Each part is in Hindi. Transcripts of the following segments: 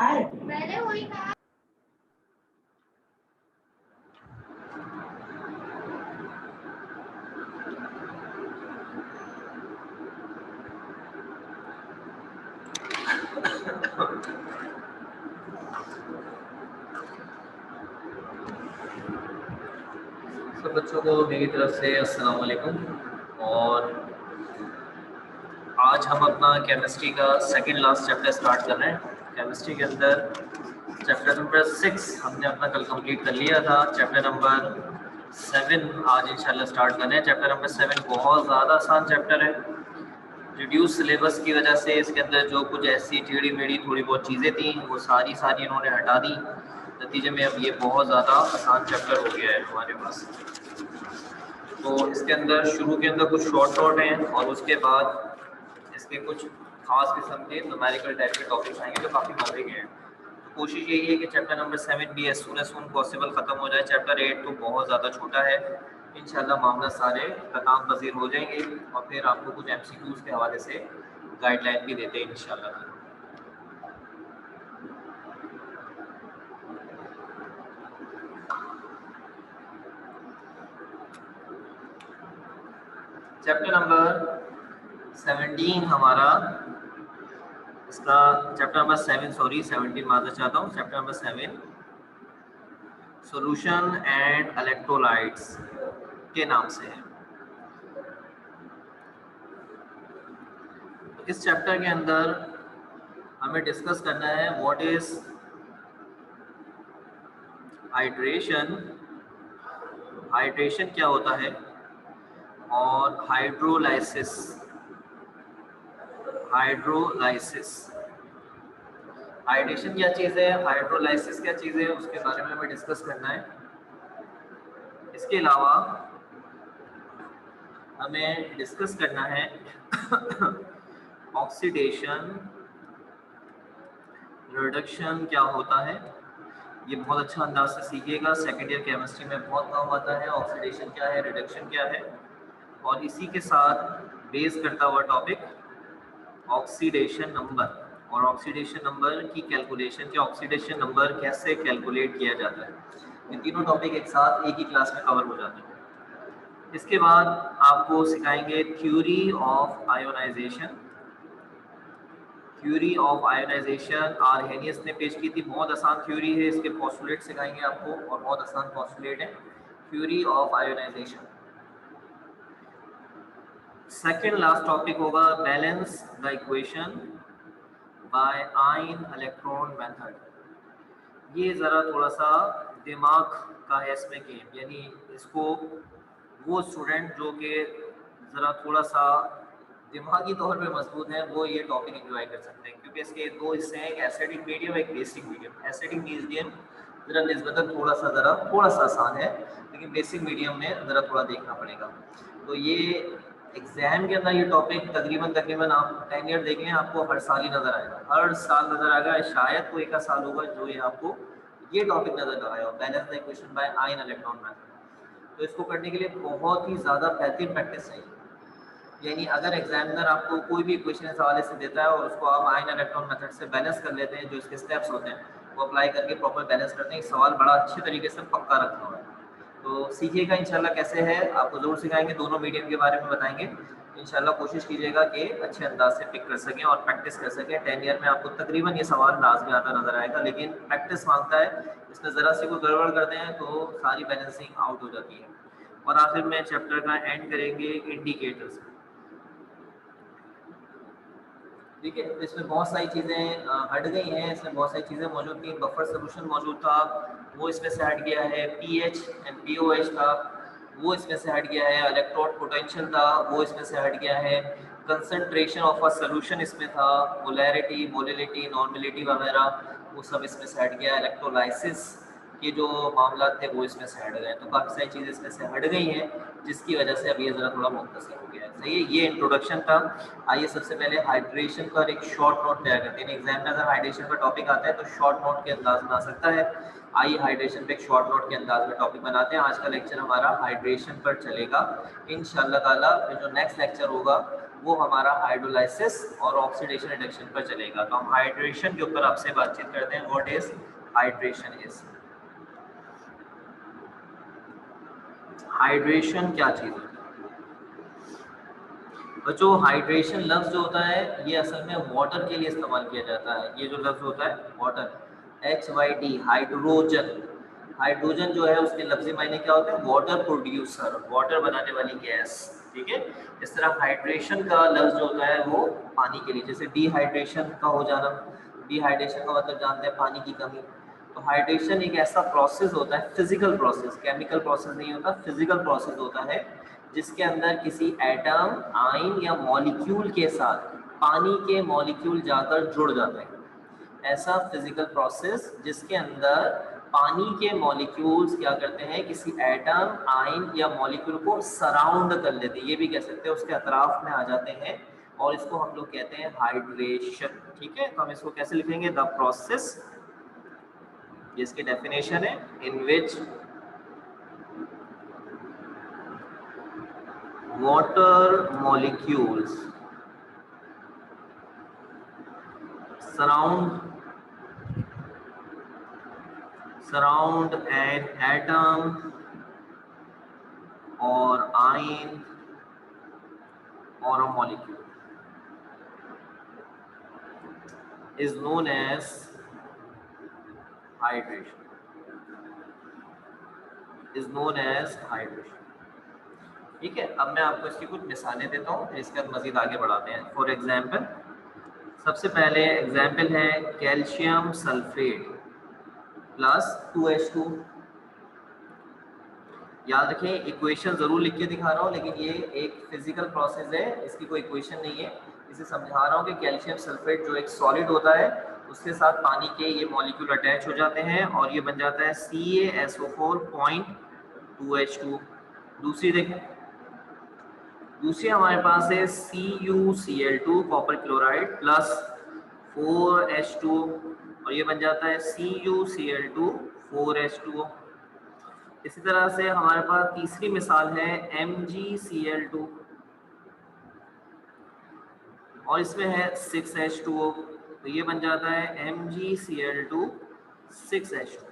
मैंने वही कहा। सब बच्चों को मेरी तरफ से अस्सलाम वालेकुम। और आज हम अपना केमिस्ट्री का सेकंड लास्ट चैप्टर स्टार्ट कर रहे हैं। केमिस्ट्री के अंदर चैप्टर नंबर 6 हमने अपना कल कंप्लीट कर लिया था। चैप्टर नंबर 7 आज इंशाल्लाह स्टार्ट कर रहे हैं। चैप्टर नंबर 7 बहुत ज़्यादा आसान चैप्टर है। रिड्यूस सिलेबस की वजह से इसके अंदर जो कुछ ऐसी टेढ़ी मेढ़ी थोड़ी बहुत चीज़ें थी वो सारी इन्होंने हटा दी। नतीजे में अब ये बहुत ज़्यादा आसान चैप्टर हो गया है हमारे पास। तो इसके अंदर शुरू के अंदर कुछ शॉर्ट नोट हैं और उसके बाद इसके कुछ खास किस्म के न्यूमेरिकल टाइप के टॉपिक्स आएंगे जो काफ़ी मजे के हैं। तो कोशिश यही है कि चैप्टर नंबर 7 भी एज सून पॉसिबल ख़त्म हो जाए। चैप्टर 8 तो बहुत ज़्यादा छोटा है। इंशाल्लाह मामला सारे ख़त्म पजीर हो जाएंगे और फिर आपको कुछ MCQs के हवाले से गाइडलाइन भी देते हैं इंशाल्लाह। चैप्टर नंबर 17 हमारा इसका चैप्टर नंबर 17 माजर चाहता हूँ। Chapter number 7 solution and electrolytes के नाम से है। इस चैप्टर के अंदर हमें डिस्कस करना है व्हाट इज हाइड्रेशन, हाइड्रेशन क्या होता है, और हाइड्रोलाइसिस, हाइड्रोलाइसिस हाइड्रेशन क्या चीज़ है, हाइड्रोलाइसिस क्या चीज़ है, उसके बारे में हमें डिस्कस करना है। इसके अलावा हमें डिस्कस करना है ऑक्सीडेशन रिडक्शन क्या होता है। ये बहुत अच्छा अंदाज से सीखिएगा, सेकेंड ईयर केमिस्ट्री में बहुत काम आता है। ऑक्सीडेशन क्या है, रिडक्शन क्या है, और इसी के साथ बेस करता हुआ टॉपिक ऑक्सीडेशन नंबर और ऑक्सीडेशन नंबर की कैलकुलेशन के ऑक्सीडेशन नंबर कैसे कैलकुलेट किया जाता है। ये तीनों टॉपिक एक साथ एक ही क्लास में कवर हो जाते हैं। इसके बाद आपको सिखाएंगे theory of ionisation. Theory of ionisation Arrhenius ने पेश की थी, बहुत आसान थ्योरी है। इसके पोस्टुलेट सिखाएंगे आपको और बहुत आसान पोस्टुलेट है theory of ionisation. Second last topic होगा balance the equation by ion electron method. ये ज़रा थोड़ा सा दिमाग का है इसमें गेम, यानी इसको वो स्टूडेंट जो कि ज़रा थोड़ा सा दिमागी तौर पे मजबूत है वो ये टॉपिक एंजॉय कर सकते हैं, क्योंकि इसके दो हिस्से हैं, एक एसिडिक मीडियम, एक बेसिक मीडियम। एसिडिक मीडियम ज़रा निस्बतन थोड़ा सा आसान है, लेकिन बेसिक मीडियम में ज़रा थोड़ा देखना पड़ेगा। तो ये एग्जाम के अंदर ये टॉपिक तकरीबन आप 10 ईयर देख लें, आपको हर साल ही नज़र आएगा, हर साल नज़र आएगा। शायद कोई एक साल होगा जो ये आपको ये टॉपिक नज़र आएगा, balance the equation by ion electron method. तो इसको करने के लिए बहुत ही ज़्यादा बेहतरीन प्रैक्टिस चाहिए। यानी अगर एग्जामिनर आपको कोई भी क्वेश्चन इस हवाले से देता है और उसको आप आयन इलेक्ट्रॉन मेथड से बैलेंस कर लेते हैं, जो इसके स्टेप्स होते हैं वो अप्लाई करके प्रॉपर बैलेंस करते हैं, सवाल बड़ा अच्छे तरीके से पक्का रखना होगा। तो सीखिएगा इंशाल्लाह कैसे है, आपको ज़रूर सिखाएंगे, दोनों मीडियम के बारे में बताएंगे। इंशाल्लाह कोशिश कीजिएगा कि अच्छे अंदाज से पिक कर सकें और प्रैक्टिस कर सकें। 10 ईयर में आपको तकरीबन ये सवाल लाजमी आता नजर आएगा, लेकिन प्रैक्टिस मांगता है। इसमें ज़रा सी कोई गड़बड़ करते हैं तो सारी बैलेंसिंग आउट हो जाती है। और आखिर में चैप्टर का एंड करेंगे इंडिकेटर्स। ठीक है, तो इसमें बहुत सारी चीज़ें हट गई हैं, इसमें बहुत सारी चीज़ें मौजूद थी। बफर सोल्यूशन मौजूद था, वो इसमें से हट गया है। पीएच एंड पीओएच था, वो इसमें से हट गया है। इलेक्ट्रोड पोटेंशियल था, वो इसमें से हट गया है। कंसंट्रेशन ऑफ अ सोल्यूशन इसमें था, मोलैरिटी, मोलिलिटी, नॉर्मलिटी वगैरह वो सब इसमें से हट गया। इलेक्ट्रोलाइसिस के जो मामला थे वो इसमें से हट गए। तो काफ़ी सारी चीज़ें इसमें से हट गई हैं, जिसकी वजह से अब ये ज़रा थोड़ा मुख्तसर हो गया है। सही है, ये इंट्रोडक्शन था। आइए सबसे पहले हाइड्रेशन पर एक शॉर्ट नोट तैयार करते हैं। एग्जाम में अगर हाइड्रेशन पर टॉपिक आता है तो शॉर्ट नोट के अंदाज में आ सकता है। आइए हाइड्रेशन पे एक शॉर्ट नोट के अंदाज में टॉपिक बनाते हैं। आज का लेक्चर हमारा हाइड्रेशन पर चलेगा इंशाल्लाह ताला। फिर जो नेक्स्ट लेक्चर होगा वो हमारा हाइड्रोलाइसिस और ऑक्सीडेशन रिडक्शन पर चलेगा। तो हम हाइड्रेशन के ऊपर आपसे बातचीत करते हैं। What is hydration? Is hydration क्या चीज है बच्चों? हाइड्रेशन लफ्ज जो होता है ये असल में वाटर के लिए इस्तेमाल किया जाता है। ये जो लफ्ज होता है वाटर, HYD, हाइड्रोजन। हाइड्रोजन जो है उसके लफ्जी मायने क्या होते हैं? वाटर प्रोड्यूसर, वाटर बनाने वाली गैस। ठीक है, इस तरह हाइड्रेशन का लफ्ज जो होता है वो पानी के लिए, जैसे डिहाइड्रेशन का हो जाना। डिहाइड्रेशन का मतलब जानते हैं पानी की कमी। तो हाइड्रेशन एक ऐसा प्रोसेस होता है, फिजिकल प्रोसेस, केमिकल प्रोसेस नहीं होता, फिजिकल प्रोसेस होता है जिसके अंदर किसी एटम, आयन या मॉलिक्यूल के साथ पानी के मॉलिक्यूल जाकर जुड़ जाते हैं। ऐसा फिजिकल प्रोसेस जिसके अंदर पानी के मॉलिक्यूल्स क्या करते हैं, किसी एटम, आयन या मॉलिक्यूल को सराउंड कर लेते हैं, ये भी कह सकते हैं, उसके अतराफ में आ जाते हैं, और इसको हम लोग कहते हैं हाइड्रेशन। ठीक है, तो हम इसको कैसे लिखेंगे? द प्रोसेस, जिसकी डेफिनेशन है, इन विच water molecules surround an atom or ion or a molecule is known as hydration. is known as hydration. ठीक है, अब मैं आपको इसकी कुछ मिसालें देता हूँ, फिर इसके बाद मजीद आगे बढ़ाते हैं। फॉर एग्जाम्पल, सबसे पहले एग्जाम्पल है कैल्शियम सल्फेट प्लस 2H2। याद रखें, इक्वेशन जरूर लिख के दिखा रहा हूँ, लेकिन ये एक फिजिकल प्रोसेस है, इसकी कोई इक्वेशन नहीं है। इसे समझा रहा हूँ कि कैल्शियम सल्फेट जो एक सॉलिड होता है उसके साथ पानी के ये मॉलिक्यूल अटैच हो जाते हैं और ये बन जाता है CaSO4.2H2। दूसरी देखें, दूसरी हमारे पास है CuCl2 copper chloride plus 4H2 और ये बन जाता है CuCl2 4H2O। इसी तरह से हमारे पास तीसरी मिसाल है MgCl2 और इसमें है 6H2O, तो ये बन जाता है MgCl2 6H2।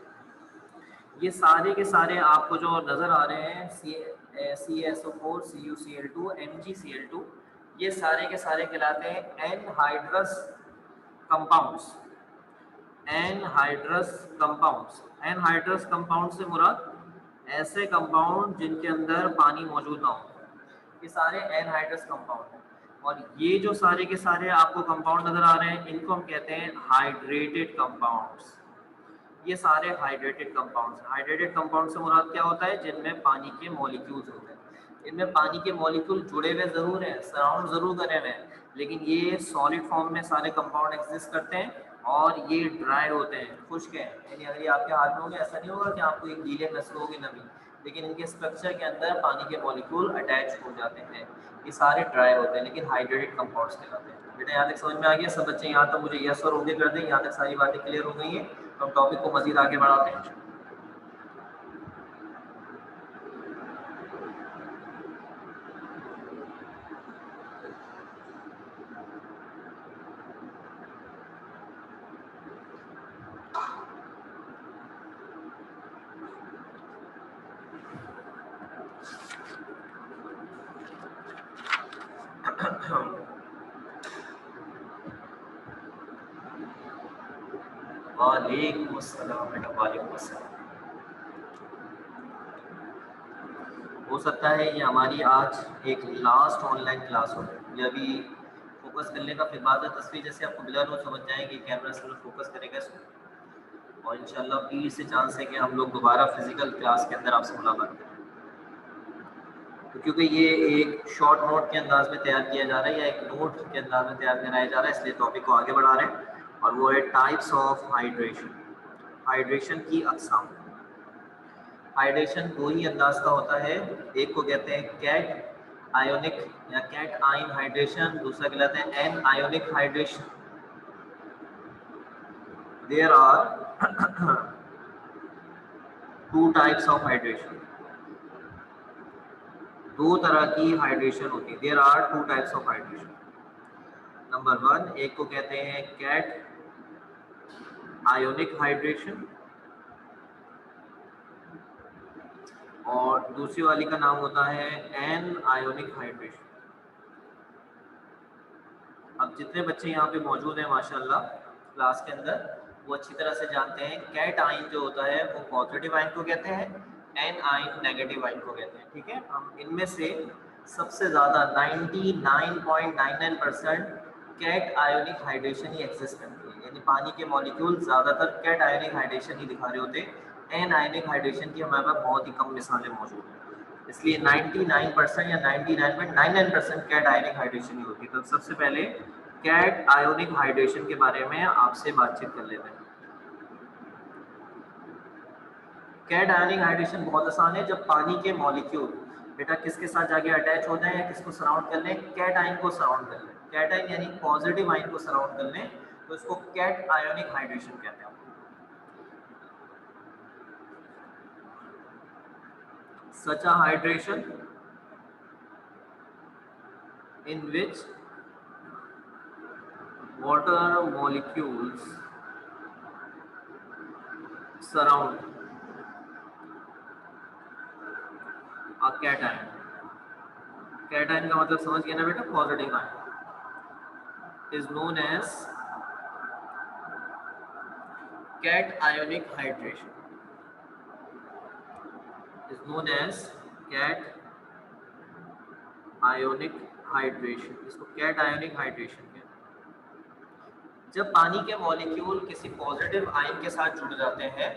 ये सारे के सारे आपको जो नजर आ रहे हैं CaSO4, CuCl2, MgCl2, ये सारे के सारे कहलाते हैं anhydrous compounds. Anhydrous compounds, anhydrous compound से मुराद ऐसे कंपाउंड जिनके अंदर पानी मौजूद ना हो, ये सारे एनहाइड्रस कंपाउंड हैं। और ये जो सारे के सारे आपको कंपाउंड नजर आ रहे हैं इनको हम कहते हैं हाइड्रेटेड कंपाउंड्स। ये सारे हाइड्रेटेड कंपाउंड्स। हाइड्रेटेड कंपाउंड से मुराद क्या होता है? जिनमें पानी के मॉलिक्यूल्स होते हैं। इनमें पानी के मॉलिक्यूल जुड़े हुए जरूर हैं, सराउंड जरूर करे हुए हैं, लेकिन ये सॉलिड फॉर्म में सारे कंपाउंड एग्जिस्ट करते हैं और ये ड्राई होते हैं, खुश्क हैं। यानी अगर ये आपके हाथ में होगा, ऐसा नहीं होगा कि आपको एक गीले महसूस होगी नमी, लेकिन इनके स्ट्रक्चर के अंदर पानी के मॉलिक्यूल अटैच हो जाते हैं। ये सारे ड्राई होते हैं लेकिन हाइड्रेटेड कंपाउंड्स कहलाते हैं। बेटा यहाँ तक समझ में आ गया? सब बच्चे यहाँ तक मुझे यस और ओके कर दें। यहाँ तक सारी बातें क्लियर हो गई हैं, तो हम टॉपिक को मजीद आगे बढ़ाते हैं। वालेकुम अस्सलाम बेटा, वालेकुम अस्सलाम। हो सकता है ये हमारी आज एक लास्ट ऑनलाइन क्लास हो। ये अभी फोकस करने का, फिर बाद में तस्वीर जैसे आपको ब्लर हो समझ जाएंगे, कैमरा सिर्फ फोकस करेगा इसको, और इंशाल्लाह फिर से चांस है कि हम लोग दोबारा फिजिकल क्लास के अंदर आपसे मुलाकात करें। तो क्योंकि ये एक शॉर्ट नोट के अंदाज में तैयार किया जा रहा है या एक नोट के अंदाज में तैयार कराया जा रहा है, इसलिए टॉपिक को आगे बढ़ा रहे हैं, और वो है टाइप्स ऑफ हाइड्रेशन। हाइड्रेशन की अक़साम। हाइड्रेशन दो ही अंदाज का होता है, एक को कहते हैं कैट आयोनिक या कैट आयन हाइड्रेशन, दूसरा कहलाते हैं anionic hydration. There are two types of hydration. दो तरह की हाइड्रेशन होती है, there are two types of hydration. Number one, एक को कहते हैं कैट आयोनिक हाइड्रेशन और दूसरी वाली का नाम होता है एन आयोनिक हाइड्रेशन। अब जितने बच्चे यहाँ पे मौजूद हैं माशाल्लाह क्लास के अंदर, वो अच्छी तरह से जानते हैं कैट आयन जो होता है वो पॉजिटिव आयन को कहते हैं, एन आयन नेगेटिव आयन को कहते हैं। ठीक है, हम इनमें से सबसे ज़्यादा 99.99% कैट आयोनिक हाइड्रेशन ही एक्सिस्ट करती है, यानी पानी के मॉलिक्यूल ज़्यादातर कैट आयोनिक हाइड्रेशन ही दिखा रहे होते हैं। एन आयोनिक हाइड्रेशन की हमारे पास बहुत ही कम मिसालें मौजूद हैं, इसलिए 99% या 99.99% कैट आयोनिक हाइड्रेशन ही होती है। तो सबसे पहले कैट आयोनिक हाइड्रेशन के बारे में आपसे बातचीत कर लेते हैं। कैट आयोनिक हाइड्रेशन बहुत आसान है। जब पानी के मॉलिक्यूल बेटा किसके साथ जाके अटैच होते हैं या किसको सराउंड कर लें, कैट आयन को सराउंड कर लें, कैट आयन यानी पॉजिटिव आयन को सराउंड कर लें, तो इसको कैट आयोनिक हाइड्रेशन कहते हैं। Such a hydration in which water molecules surround a cation. Cation का मतलब समझ गए ना बेटा, positive ion, is known as cation hydration. Is known as cation hydration. इसको cation hydration कहते हैं। जब पानी के मॉलिक्यूल किसी पॉजिटिव आयन के साथ जुड़ जाते हैं,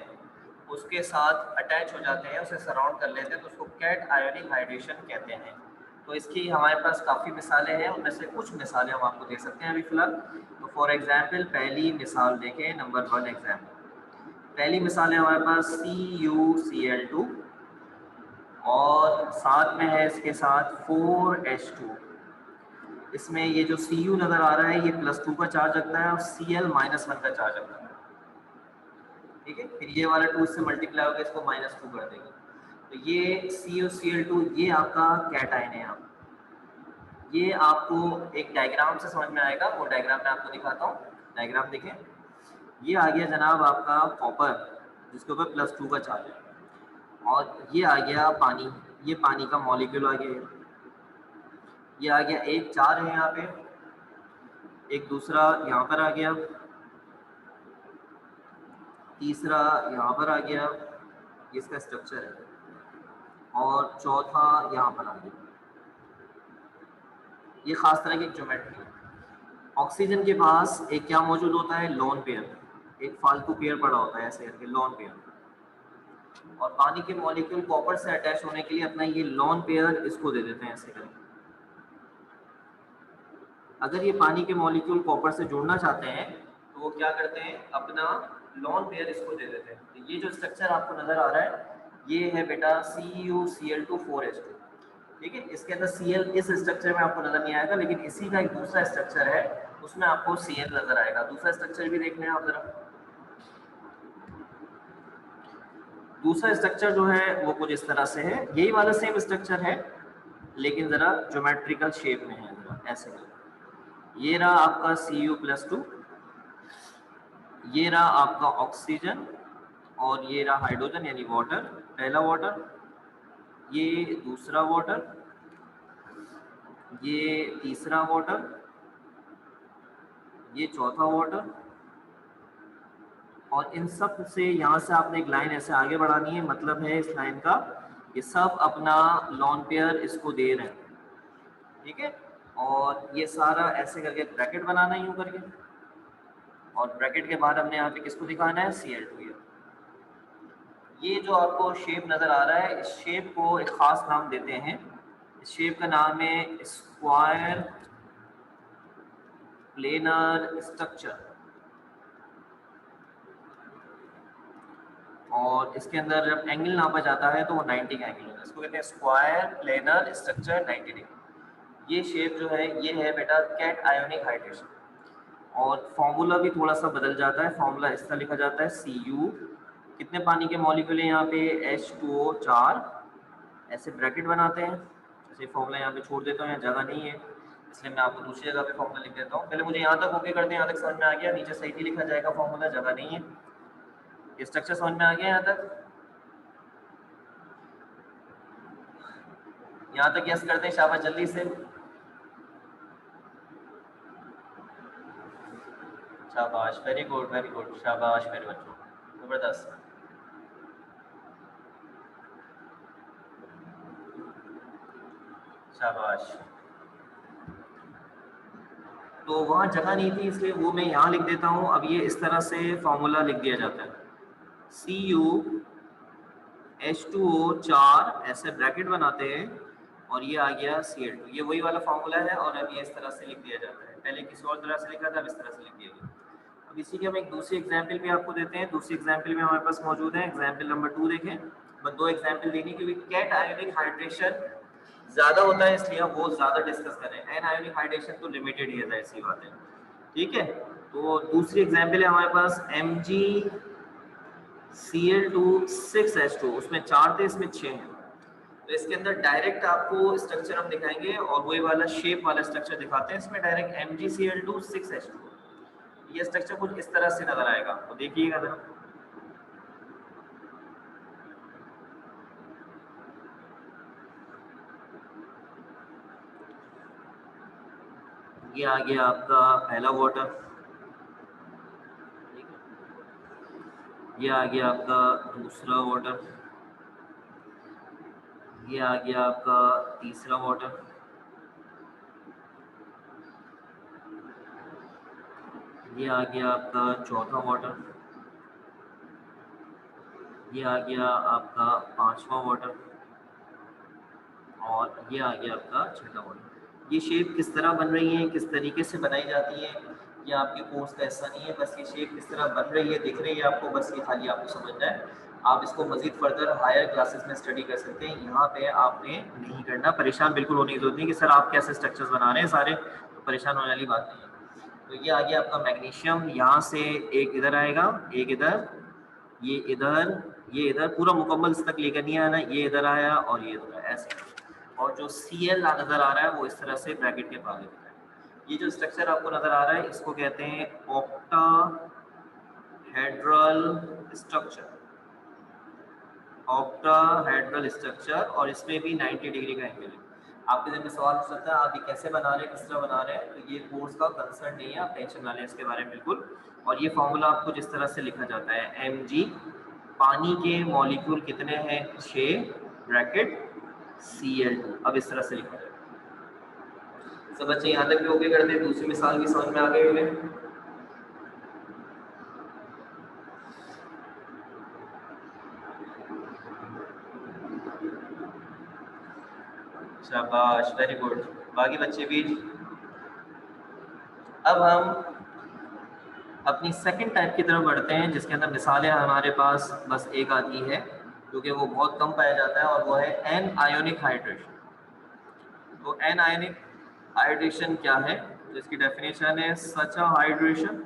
उसके साथ अटैच हो जाते हैं, उसे सराउंड कर लेते हैं, तो उसको कैट आयोनिक हाइड्रेशन कहते हैं। तो इसकी हमारे पास काफ़ी मिसालें हैं, उनमें से कुछ मिसालें हम आपको दे सकते हैं अभी फिलहाल। तो फॉर एग्जांपल पहली मिसाल देखें, नंबर 1 एग्जाम्पल। पहली मिसाल है हमारे पास CuCl2 और साथ में है इसके साथ 4H2। इसमें ये जो Cu नजर आ रहा है ये +2 का चार्ज रखता है और Cl -1 का चार्ज रखता है। ठीक है, फिर ये वाला 2 इससे मल्टीप्लाई होकर इसको -2 कर देगा। तो ये CuCl2 ये आपका कैटायन है। यहाँ ये आपको एक डायग्राम से समझ में आएगा, वो डायग्राम मैं आपको दिखाता हूँ। डायग्राम देखें, ये आ गया जनाब आपका कॉपर जिसके ऊपर +2 का चार्ज है, और ये आ गया पानी, ये पानी का मॉलिक्यूल आ गया, ये आ गया, एक 4 है यहाँ पे, एक दूसरा यहाँ पर आ गया, तीसरा यहाँ पर आ गया, इसका स्ट्रक्चर है, और चौथा यहाँ पर आ गया। ये खास तरह की ज्योमेट्री है। ऑक्सीजन के पास एक क्या मौजूद होता है, लोन पेयर, एक फालतू पेयर पड़ा होता है ऐसे करके, लोन पेयर। और पानी के मॉलिक्यूल कॉपर से अटैच होने के लिए अपना ये लोन पेयर इसको दे देते हैं ऐसे करके। अगर ये पानी के मॉलिक्यूल कॉपर से जुड़ना चाहते हैं तो वो क्या करते हैं, अपना लोन पेयर इसको दे देते हैं। तो ये जो स्ट्रक्चर आपको नजर आ रहा है ये है बेटा CuCl2 4H2। ठीक है, इसके अंदर Cl इस स्ट्रक्चर में आपको नजर नहीं आएगा, लेकिन इसी का एक दूसरा स्ट्रक्चर है उसमें आपको Cl नजर आएगा। दूसरा स्ट्रक्चर भी देख लें आप जरा। दूसरा स्ट्रक्चर जो है वो कुछ इस तरह से है, यही वाला सेम स्ट्रक्चर है लेकिन जरा ज्योमेट्रिकल शेप में है, जरा ऐसे। ये रहा आपका Cu+2, ये रहा आपका ऑक्सीजन, और ये रहा हाइड्रोजन यानी वाटर, पहला वाटर, ये दूसरा वाटर, ये तीसरा वाटर, ये चौथा वाटर, और इन सब से यहाँ से आपने एक लाइन ऐसे आगे बढ़ानी है। मतलब है इस लाइन का ये सब अपना लॉन पेयर इसको दे रहे हैं। ठीक है, और ये सारा ऐसे करके ब्रैकेट बनाना है यूं करके, और ब्रैकेट के बाद हमने यहाँ पे किसको दिखाना है, Cl2। ये जो आपको शेप नजर आ रहा है, इस शेप को एक खास नाम देते हैं। इस शेप का नाम है स्क्वायर प्लेनर स्ट्रक्चर, और इसके अंदर जब एंगल नापा जाता है तो वो 90 का एंगल होता है। इसको कहते हैं स्क्वायर प्लेनर स्ट्रक्चर 90 डिग्री। ये शेप जो है ये है बेटा कैट आयोनिक हाइड्रेशन। और फॉर्मूला भी थोड़ा सा बदल जाता है, फॉर्मूला इस तरह लिखा जाता है Cu, कितने पानी के मॉलिक्यूल हैं यहाँ पे, H2O 4, ऐसे ब्रैकेट बनाते हैं, ये फॉर्मूला यहाँ पे छोड़ देता हूँ, यहाँ जगह नहीं है इसलिए मैं आपको दूसरी जगह पे फॉर्मूला लिख देता हूँ। पहले मुझे यहाँ तक ओके कर दें, यहाँ तक समझ में आ गया, नीचे सही भी लिखा जाएगा फॉर्मूला, जगह नहीं है। ये स्ट्रक्चर समझ में आ गया यहाँ तक? यहाँ तक यस करते हैं, शाबाश जल्दी से, शाबाश, वेरी गुड, शाबाश मेरे बच्चों, जबरदस्त। शाबाश। तो वहाँ जगह नहीं थी इसलिए वो मैं यहाँ लिख देता हूँ। अब ये इस तरह से फॉर्मूला लिख दिया जाता है, CuH2O 4 ऐसे ब्रैकेट बनाते हैं और ये आ गया Cl2, ये वही वाला फॉर्मूला है और अब ये इस तरह से लिख दिया जाता है। पहले किसी और तरह से लिखा था, अब इस तरह से लिख दिया गया। अब इसी के हम एक दूसरी एग्जाम्पल भी आपको देते हैं। दूसरी एग्जाम्पल में हमारे पास मौजूद है एग्जाम्पल नंबर 2 देखें। बस 2 एग्जाम्पल देनी क्योंकि कैट आयोनिक हाइड्रेशन ज्यादा होता है इसलिए हम वो ज्यादा डिस्कस करें। एन आयोनिक हाइड्रेशन तो लिमिटेड ही है, ऐसी बात है, ठीक है। तो दूसरी एग्जाम्पल है हमारे पास MgCl2 6H2, उसमें 4 थे इसमें 6 हैं। तो इसके अंदर डायरेक्ट आपको स्ट्रक्चर हम दिखाएंगे और वही वाला शेप वाला स्ट्रक्चर दिखाते हैं। इसमें डायरेक्ट MgCl2 6H2, ये स्ट्रक्चर कुछ इस तरह से नजर आएगा, तो देखिएगा जरा। ये आ गया आपका पहला वाटर, ये आ गया आपका दूसरा वाटर, ये आ गया आपका तीसरा वाटर, ये आ गया आपका चौथा वाटर, ये आ गया आपका पांचवा वाटर और ये आ गया आपका छठा वाटर। ये शेप किस तरह बन रही है, किस तरीके से बनाई जाती है, ये आपके कोर्स का हिस्सा नहीं है। बस ये शेप किस तरह बन रही है दिख रही है आपको, बस ये खाली आपको समझना है। आप इसको मजीद फर्दर हायर क्लासेस में स्टडी कर सकते हैं, यहाँ पे आपने नहीं करना। परेशान बिल्कुल होने की जरूरत नहीं कि सर आप कैसे स्ट्रक्चर्स बना रहे हैं सारे, तो परेशान होने वाली बात नहीं है। तो ये आ गया आपका मैग्नीशियम, यहाँ से एक इधर आएगा, एक इधर, ये इधर, ये इधर, पूरा मुकम्मल इस तक लेकर नहीं आना, ये इधर आया और ये इधर आया ऐसे। और जो Cl नजर आ रहा है वो इस तरह से ब्रैकेट के पास लिखा है। ये जो स्ट्रक्चर आपको नजर आ रहा है इसको कहते हैं ऑक्टाहेड्रल स्ट्रक्चर, ऑक्टाहेड्रल स्ट्रक्चर, और इसमें भी 90 डिग्री का एंगल है। आपके दिन में सवाल हो सकता है आप ये कैसे बना रहे हैं, किस तरह बना रहे हैं, तो ये कोर्स का कंसर्न नहीं है, आप टेंशन ना लें इसके बारे में बिल्कुल। और ये फॉर्मूला आपको जिस तरह से लिखा जाता है Mg, पानी के मॉलिक्यूल कितने हैं 6 ब्रैकेट Cl2, अब इस तरह से लिखा जाएगा। सब बच्चे यहाँ तक भी ओके करते हैं, दूसरी मिसाल भी समझ में आ गई होंगे। शाबाश, वेरी गुड, बाकी बच्चे भी। अब हम अपनी सेकंड टाइप की तरफ बढ़ते हैं जिसके अंदर मिसालें हमारे पास बस एक आती है क्योंकि वो बहुत कम पाया जाता है और वो है एन आयोनिक हाइड्रेशन। तो एन आयोनिक हाइड्रेशन क्या है, तो इसकी डेफिनेशन है सच अ hydration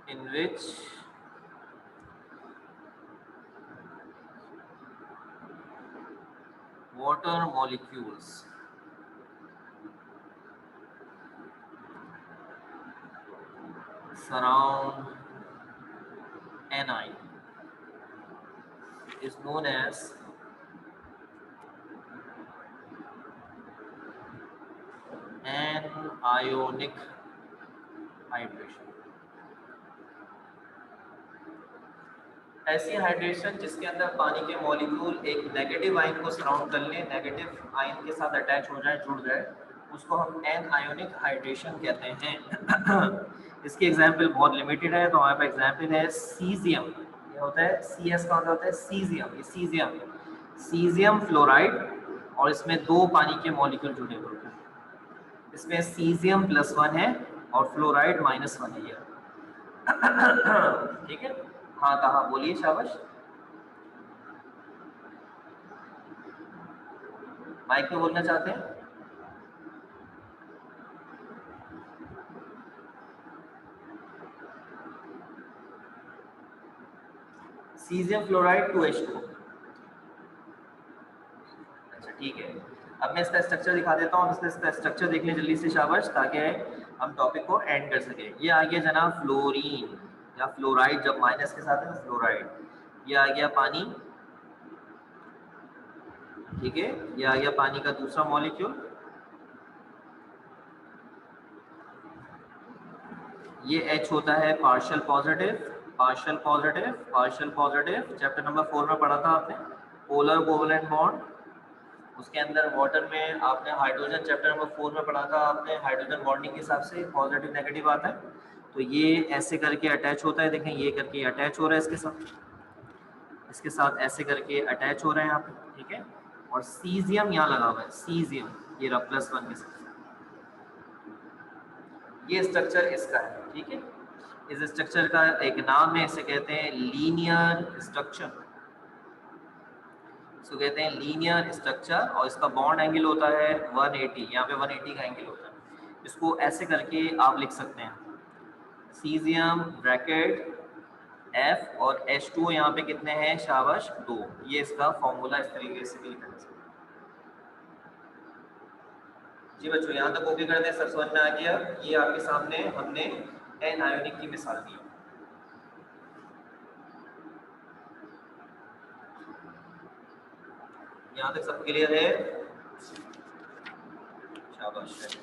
in which water molecules surround anion is known as anionic hydration. ऐसी हाइड्रेशन जिसके अंदर पानी के मॉलिक्यूल एक नेगेटिव आयन को सराउंड कर लें, नेगेटिव आयन के साथ अटैच हो जाए, जुड़ जाए, उसको हम एन आयोनिक हाइड्रेशन कहते हैं। इसकी एग्जांपल बहुत लिमिटेड है, तो हमारे पास एग्जांपल है सीजियम। ये होता है CS का होता है सीजियम, ये सीजियम, सीजियम फ्लोराइड, और इसमें 2 पानी के मॉलिक्यूल जुड़े हुए हैं। इसमें सीजियम +1 है और फ्लोराइड -1 है ये। ठीक है, हाँ कहा, बोलिए, शाबाश। माइक में बोलना चाहते हैं? Caesium fluoride 2H2। अच्छा ठीक है, अब मैं इसका स्ट्रक्चर दिखा देता हूँ। इसका स्ट्रक्चर देख लें जल्दी से शाबाश, ताकि हम टॉपिक को एंड कर सके। ये आ गया जनाब फ्लोरीन या फ्लोराइड, जब माइनस के साथ है ना फ्लोराइड। ये आ गया पानी, ठीक है, ये आ गया पानी का दूसरा मॉलिक्यूल। ये H होता है partial positive, partial positive, partial positive. Chapter number 4 में पढ़ा था आपने, पोलर कोवलेंट बॉन्ड। उसके अंदर वाटर में आपने हाइड्रोजन, चैप्टर नंबर 4 में पढ़ा था आपने, हाइड्रोजन बॉन्डिंग के हिसाब से पॉजिटिव नेगेटिव आता है। तो ये ऐसे करके अटैच होता है, देखें ये करके अटैच हो रहा है इसके साथ ऐसे करके अटैच हो रहे हैं आप, ठीक है। और सीजियम यहाँ लगा हुआ है, सीजियम, ये रहा +1 के साथ। ये स्ट्रक्चर इसका है, ठीक है। इस स्ट्रक्चर का एक नाम है, इसे कहते हैं लीनियर स्ट्रक्चर, इसको कहते हैं लीनियर स्ट्रक्चर। और इसका बॉन्ड एंगल होता है 180, यहाँ पे 180 का एंगल होता है। इसको ऐसे करके आप लिख सकते हैं, सीजियम ब्रैकेट F और H2 यहाँ पे कितने हैं शाबाश 2। ये इसका फॉर्मूला इस तरीके से भी लिखा जा सकता है। जी बच्चों यहाँ तक कॉपी कर दें, सब समझ में आ गया। ये आपके सामने हमने एन आयोनिक की मिसाल दी। यहाँ तक सब क्लियर है, शाबाश।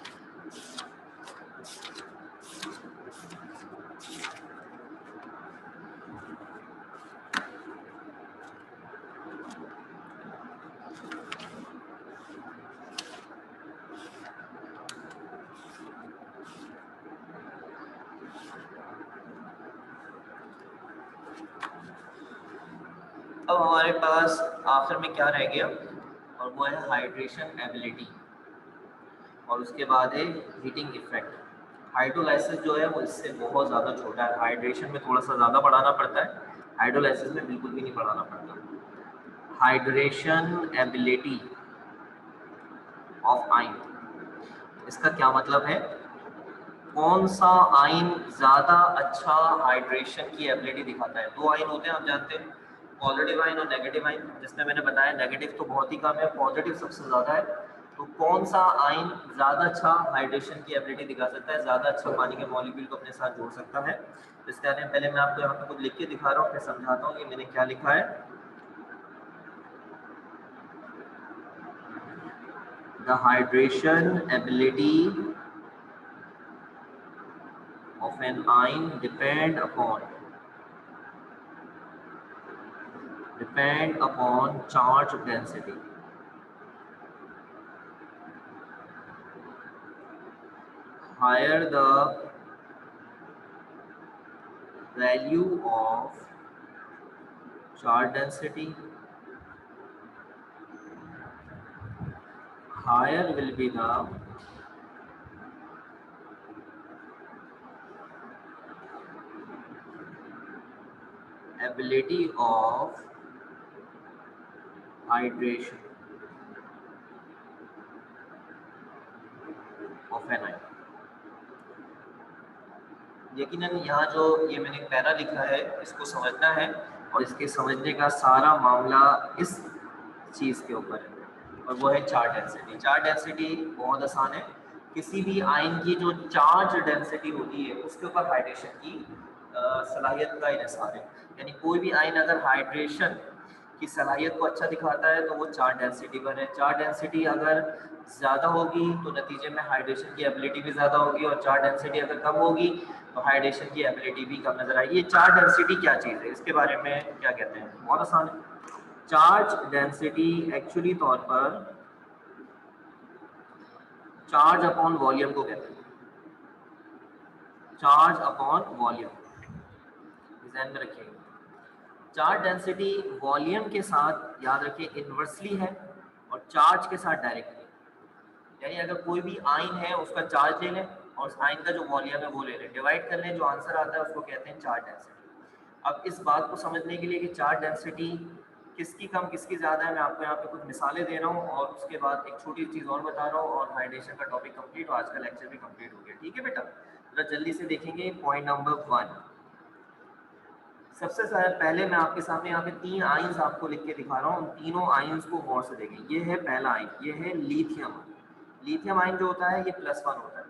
अब हमारे पास आखिर में क्या रह गया, और वो है हाइड्रेशन एबिलिटी, और उसके बाद है हीटिंग इफेक्ट। हाइड्रोलाइसिस जो है वो इससे बहुत ज़्यादा छोटा है, हाइड्रेशन में थोड़ा सा ज़्यादा बढ़ाना पड़ता है, हाइड्रोलाइसिस में बिल्कुल भी नहीं बढ़ाना पड़ता। हाइड्रेशन एबिलिटी ऑफ आयन, इसका क्या मतलब है, कौन सा आयन ज़्यादा अच्छा हाइड्रेशन की एबिलिटी दिखाता है। दो आयन होते हैं, आप जानते हैं, पॉजिटिव आयन और नेगेटिव आयन, जिसमें मैंने बताया नेगेटिव तो बहुत ही कम है, पॉजिटिव सबसे ज़्यादा है। तो कौन सा आयन ज़्यादा अच्छा हाइड्रेशन की एबिलिटी दिखा सकता है, ज़्यादा अच्छा पानी के मॉलिक्यूल को अपने साथ जोड़ सकता है। इसके आने पहले मैं आपको यहाँ पे कुछ लिख के दिखा रहा हूँ, फिर समझाता हूँ कि मैंने क्या लिखा है। The hydration ability of an ion depend upon charge density. Higher the value of charge density, higher will be the ability of hydration of an ion. यकीनन यहाँ जो ये मैंने पैरा लिखा है इसको समझना है, और इसके समझने का सारा मामला इस चीज़ के ऊपर है, और वो है चार्ज डेंसिटी। चार्ज डेंसिटी बहुत आसान है, किसी भी आयन की जो चार्ज डेंसिटी होती है उसके ऊपर हाइड्रेशन की सलाहियत का इन्हिसार है। यानी कोई भी आयन अगर हाइड्रेशन की सलाहियत को अच्छा दिखाता है तो वो चार्ज डेंसिटी पर है। चार्ज डेंसिटी अगर ज़्यादा होगी तो नतीजे में हाइड्रेशन की एबिलिटी भी ज़्यादा होगी, और चार्ज डेंसिटी अगर कम होगी तो हाइड्रेशन की एबिलिटी भी कम नजर आएगी। ये चार्ज डेंसिटी क्या चीज़ है, इसके बारे में क्या कहते हैं, बहुत आसान है। चार्ज डेंसिटी एक्चुअली तौर पर चार्ज अपॉन वॉल्यूम को कहते हैं, चार्ज अपॉन वॉल्यूम, ध्यान में रखिएगा। चार्ज डेंसिटी वॉल्यूम के साथ याद रखिए इन्वर्सली है, और चार्ज के साथ डायरेक्टली। यानी अगर कोई भी आयन है उसका चार्ज ले लें और उस आयन का जो वॉल्यूम है वो ले लें, डिवाइड कर लें, जो आंसर आता है उसको कहते हैं चार्ज डेंसिटी। अब इस बात को समझने के लिए कि चार्ज डेंसिटी किसकी कम किसकी ज़्यादा है, मैं आपको यहाँ पे कुछ मिसालें दे रहा हूँ, और उसके बाद एक छोटी चीज़ और बता रहा हूँ, और हाइड्रेशन का टॉपिक कंप्लीट, और आज का लेक्चर भी कंप्लीट हो गया। ठीक है बेटा, जरा जल्दी से देखेंगे पॉइंट नंबर 1। सबसे पहले मैं आपके सामने यहाँ पे 3 आयंस आपको लिख के दिखा रहा हूँ, तीनों आयंस को गौर से देखें। ये है पहला आयन, ये है लिथियम। लिथियम आयन जो होता है ये +1 होता है,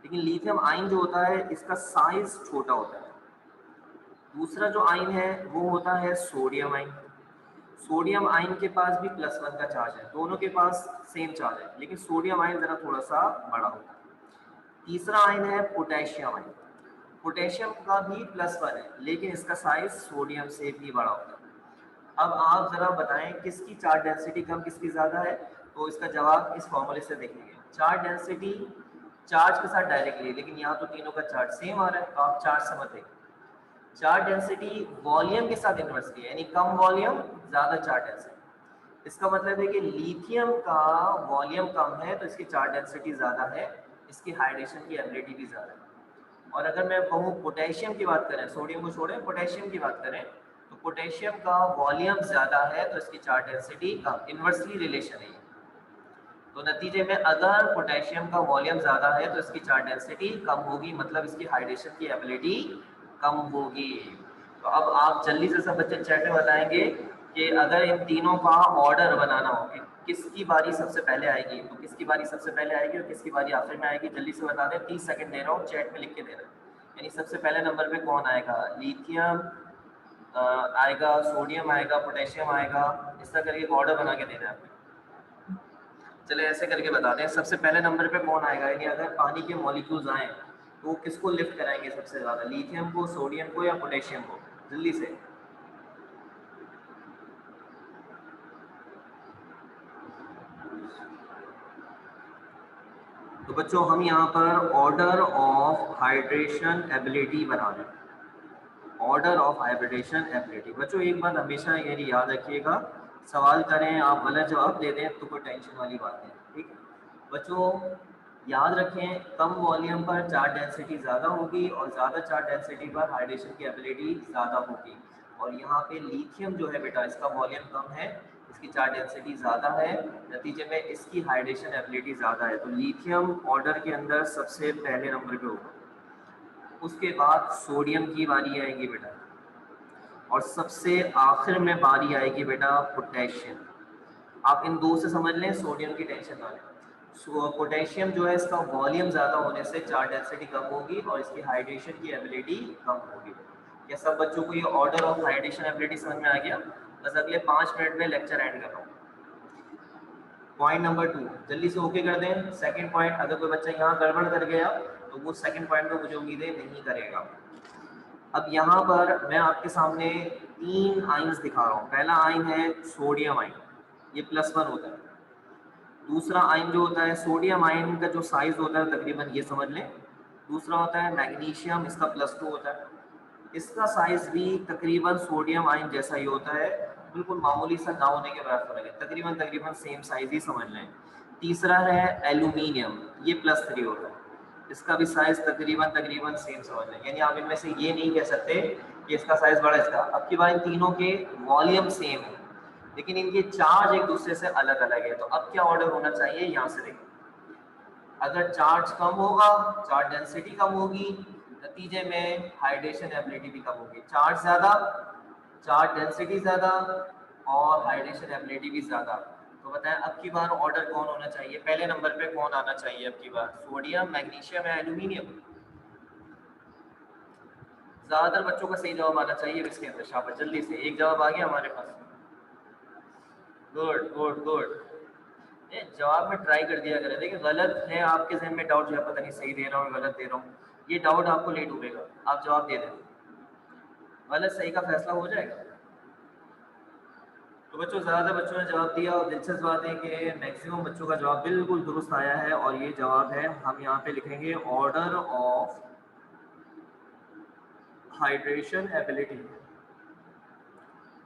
लेकिन लिथियम आयन जो होता है इसका साइज छोटा होता है। दूसरा जो आयन है वो होता है सोडियम आयन। सोडियम आयन के पास भी +1 का चार्ज है, दोनों के पास सेम चार्ज है, लेकिन सोडियम आयन जरा थोड़ा सा बड़ा होता है। तीसरा आयन है पोटेशियम आयन। पोटेशियम का भी +1 है, लेकिन इसका साइज सोडियम से भी बड़ा होता है। अब आप जरा बताएं किसकी चार्ज डेंसिटी कम, किसकी ज्यादा है? तो इसका जवाब इस फॉर्मूले से देखेंगे। चार्ज डेंसिटी चार्ज के साथ डायरेक्टली, लेकिन यहाँ तो तीनों का चार्ज सेम आ रहा है, तो आप चार्ज समझ देंगे। चार्ज डेंसिटी वॉल्यूम के साथ इन्वर्सली, यानी कम वॉल्यूम ज्यादा चार्ज डेंसिटी। इसका मतलब है कि लिथियम का वॉल्यूम कम है तो इसकी चार्ज डेंसिटी ज्यादा है, इसकी हाइड्रेशन की एबिलिटी भी ज्यादा है। और अगर मैं कहूँ पोटेशियम की बात करें, सोडियम को छोड़ें, पोटेशियम की बात करें, तो पोटेशियम का वॉल्यूम ज्यादा है तो इसकी चार्ज डेंसिटी कम, इन्वर्सली रिलेशन है। तो नतीजे में अगर पोटेशियम का वॉल्यूम ज्यादा है तो इसकी चार्ज डेंसिटी कम होगी, मतलब इसकी हाइड्रेशन की एबिलिटी कम होगी। तो अब आप जल्दी से सब बच्चे चैट में बताएंगे कि अगर इन तीनों का ऑर्डर बनाना हो कि किसकी बारी सबसे पहले आएगी, तो किसकी बारी सबसे पहले आएगी और किसकी बारी आखिर में आएगी, जल्दी से बता दें। 30 सेकंड दे रहा हूँ, चैट में लिख के दे रहा है। यानी सबसे पहले नंबर पे कौन आएगा? लिथियम आएगा, सोडियम आएगा, पोटेशियम आएगा, इस तरह करके ऑर्डर बना के देना है। चले ऐसे करके बताते हैं, सबसे पहले नंबर पे कौन आएगा, यानी अगर पानी के मॉलिक्यूल्स आए तो वो किसको लिफ्ट कराएंगे सबसे ज्यादा, लिथियम को, सोडियम को या पोटेशियम को? जल्दी से। तो बच्चों हम यहाँ पर ऑर्डर ऑफ हाइड्रेशन एबिलिटी बना रहे हैं, ऑर्डर ऑफ हाइड्रेशन एबिलिटी। बच्चों एक बात हमेशा ये याद रखिएगा, सवाल करें आप गलत जवाब दे दें तो कोई टेंशन वाली बात नहीं, ठीक है बच्चों? याद रखें, कम वॉल्यूम पर चार्ज डेंसिटी ज़्यादा होगी और ज़्यादा चार्ज डेंसिटी पर हाइड्रेशन की एबिलिटी ज़्यादा होगी। और यहाँ पे लिथियम जो है बेटा, इसका वॉल्यूम कम है, इसकी चार्ज डेंसिटी ज़्यादा है, नतीजे में इसकी हाइड्रेशन एबिलिटी ज़्यादा है। तो लिथियम ऑर्डर के अंदर सबसे पहले नंबर पे होगा, उसके बाद सोडियम की बारी आएगी बेटा, और सबसे आखिर में बारी आएगी बेटा पोटेशियम। आप इन दो से समझ लें, सोडियम की टेंशन ना लें। पोटेशियम जो है इसका वॉल्यूम ज़्यादा होने से चार्ज डेंसिटी कम होगी और इसकी हाइड्रेशन की एबिलिटी कम होगी। क्या सब बच्चों को ये ऑर्डर ऑफ हाइड्रेशन एबिलिटी समझ में आ गया? बस अगले 5 मिनट में लेक्चर एंड कर रहा हूँ। पॉइंट नंबर 2 जल्दी से ओके कर दें। सेकंड पॉइंट, अगर कोई बच्चा यहाँ गड़बड़ कर गया तो वो सेकंड पॉइंट में मुझे उम्मीद है नहीं करेगा। अब यहाँ पर मैं आपके सामने 3 आयंस दिखा रहा हूँ। पहला आयन है सोडियम आयन, ये +1 होता है। दूसरा आयन जो होता है सोडियम आयन का जो साइज होता है तकरीबन ये समझ लें। दूसरा होता है मैग्नीशियम, इसका +2 होता है, इसका साइज भी तकरीबन सोडियम आयन जैसा ही होता है, बिल्कुल मामूली सा ना होने के बराबर फर्क है, तकरीबन सेम साइज ही समझ लें। तीसरा है एल्यूमिनियम, ये +3 होता है, इसका भी साइज तकरीबन सेम समझ लें। यानी आप इनमें से ये नहीं कह सकते कि इसका साइज बड़ा इसका। अब की बार इन तीनों के वॉल्यूम सेम है लेकिन इनके चार्ज एक दूसरे से अलग अलग है। तो अब क्या ऑर्डर होना चाहिए, यहाँ से देखिए, अगर चार्ज कम होगा चार्ज डेंसिटी कम होगी, नतीजे में हाइड्रेशन एबिलिटी भी कम होगी। चार्ज ज्यादा, चार्ज डेंसिटी ज्यादा और हाइड्रेशन एबिलिटी भी ज्यादा। तो बताएं अब की बार ऑर्डर कौन होना चाहिए, पहले नंबर पे कौन आना चाहिए अब की बार, सोडियम, मैग्नीशियम या एल्यूमिनियम? ज्यादातर बच्चों का सही जवाब आना चाहिए इसके अंदर, शाबाश, जल्दी से एक जवाब आ गया हमारे पास। गुड गुड गुड, जवाब में ट्राई कर दिया करें। देखिए गलत है, आपके जहन में डाउट जो है पता नहीं सही दे रहा हूँ गलत दे रहा हूँ, ये डाउट आपको ले डूबेगा। आप जवाब दे दें, गलत सही का फैसला हो जाएगा। तो बच्चों ज़्यादातर बच्चों ने जवाब दिया और दिलचस्प बात है कि मैक्सिमम बच्चों का जवाब बिल्कुल दुरुस्त आया है। और ये जवाब है, हम यहाँ पे लिखेंगे order of hydration ability,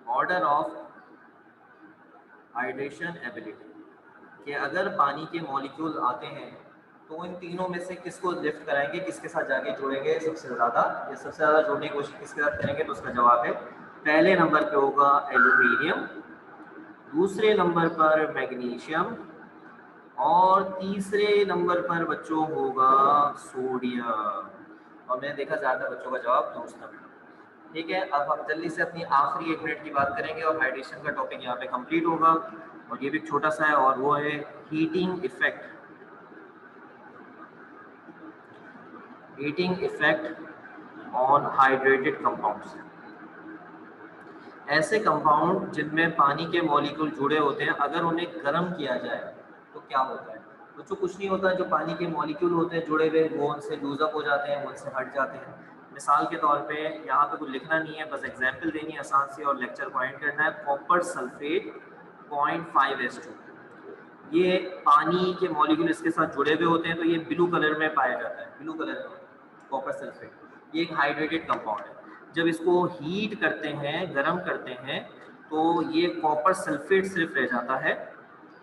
order of hydration ability, कि अगर पानी के मॉलिक्यूल आते हैं तो इन तीनों में से किसको लिफ्ट कराएंगे, किसके साथ जाके जोड़ेंगे सबसे ज़्यादा, या सबसे ज़्यादा जोड़ने की कोशिश किसके साथ करेंगे? तो उसका जवाब है पहले नंबर पे होगा एल्यूमिनियम, दूसरे नंबर पर मैग्नीशियम और तीसरे नंबर पर बच्चों होगा सोडियम। और मैंने देखा ज़्यादा बच्चों का जवाब दुरुस्त था। ठीक है, अब हम जल्दी से अपनी आखिरी 1 मिनट की बात करेंगे और हाइड्रेशन का टॉपिक यहाँ पे कंप्लीट होगा, और ये भी छोटा सा है, और वो है heating effect. Heating effect on hydrated compounds. ऐसे कंपाउंड जिनमें पानी के मॉलिक्यूल जुड़े होते हैं, अगर उन्हें गर्म किया जाए तो क्या होता है? तो जो कुछ नहीं होता, जो पानी के मॉलिक्यूल होते हैं जुड़े हुए, वो उनसे लूजअप हो जाते हैं, वो उनसे हट जाते हैं। मिसाल के तौर पे यहाँ पे कुछ लिखना नहीं है, बस एग्जांपल देनी है आसान सी और लेक्चर को एंड करना है। कॉपर सल्फेट 0.5s2, ये पानी के मॉलिक्यूल इसके साथ जुड़े हुए होते हैं, तो ये ब्लू कलर में पाया जाता है, ब्लू कलर में कॉपर सल्फेट। ये एक हाइड्रेटेड कंपाउंड है। जब इसको हीट करते हैं, गर्म करते हैं, तो ये कॉपर सल्फेट सिर्फ रह जाता है,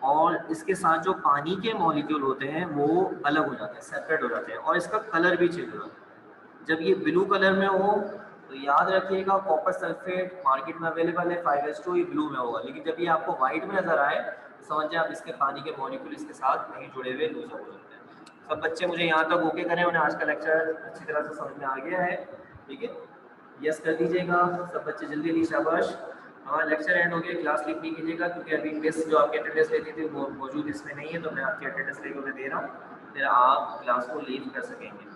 और इसके साथ जो पानी के मॉलिक्यूल होते हैं वो अलग हो जाते हैं, सेपरेट हो जाते हैं, और इसका कलर भी चेंज हो जाता है। जब ये ब्लू कलर में हो तो याद रखिएगा कॉपर सल्फेट मार्केट में अवेलेबल है 5s2, ये ब्लू में होगा। लेकिन जब ये आपको व्हाइट में नजर आए तो समझ जाए आप इसके पानी के मॉलिक्यूल इसके साथ नहीं जुड़े हुए, लूज हो जाते हैं। सब बच्चे मुझे यहाँ तक ओके करें, उन्हें आज का लेक्चर अच्छी तरह से समझ में आ गया है? ठीक है, यस कर दीजिएगा सब बच्चे जल्दी जल्दी, शाबाश। हमारा लेक्चर एंड हो गया, क्लास लीव नहीं कीजिएगा, क्योंकि अभी मिस जो आपकी अटेंडेंस लेती थी वो मौजूद इसमें नहीं है, तो मैं आपकी अटेंडेंस लेके उन्हें दे रहा हूँ, फिर आप क्लास को लीव कर सकेंगे।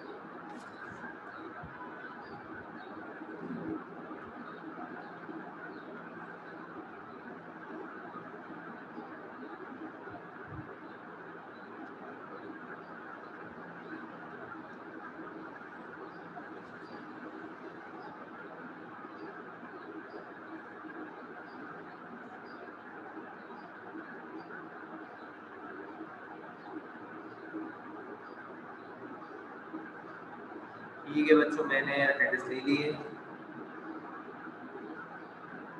ठीक है बच्चों, मैंने अटेंडेंस ले ली है।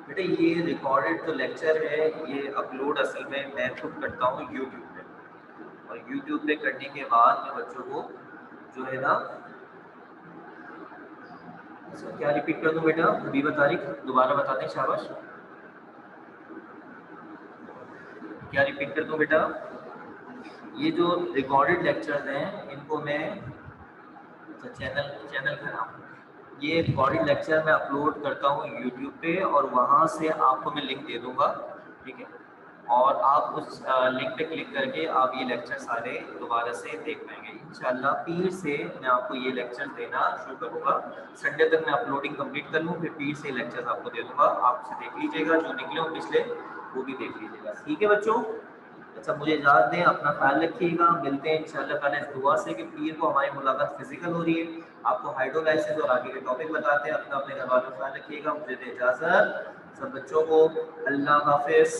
बेटा ये रिकॉर्डेड जो लेक्चर है ये अपलोड असल में मैं खुद करता हूँ यूट्यूब पे, और यूट्यूब पे करने के बाद मैं बच्चों को जो है ना, अच्छा क्या रिपीट कर दूं बेटा? बीबा तारीख दोबारा बता दें, शाबाश। क्या रिपीट कर दूं बेटा? ये जो रिकॉर्डेड लेक्चर्स हैं इनको मैं, अच्छा चैनल का नाम, ये रिकॉर्डेड लेक्चर मैं अपलोड करता हूँ यूट्यूब पे, और वहाँ से आपको मैं लिंक दे दूँगा, ठीक है, और आप उस लिंक पे क्लिक करके आप ये लेक्चर सारे दोबारा से देख पाएंगे इंशाल्लाह। पीर से मैं आपको ये लेक्चर देना शुरू करूँगा, संडे तक मैं अपलोडिंग कंप्लीट कर लूँ, फिर पीर से लेक्चर्स आपको दे दूँगा, आप उसे देख लीजिएगा, जो निकले हो पिछले वो भी देख लीजिएगा, ठीक है बच्चों? अच्छा मुझे इजाज़त दें, अपना ख्याल रखिएगा, मिलते हैं इंशाल्लाह ताला इस दुआ से कि पीर को हमारी मुलाकात फिजिकल हो रही है, आपको हाइड्रोलाइसिस और आगे के टॉपिक बताते हैं। अपना अपने घर वालों का ख्याल रखिएगा, मुझे दें इजाज़त सब बच्चों को, अल्लाह हाफिज़।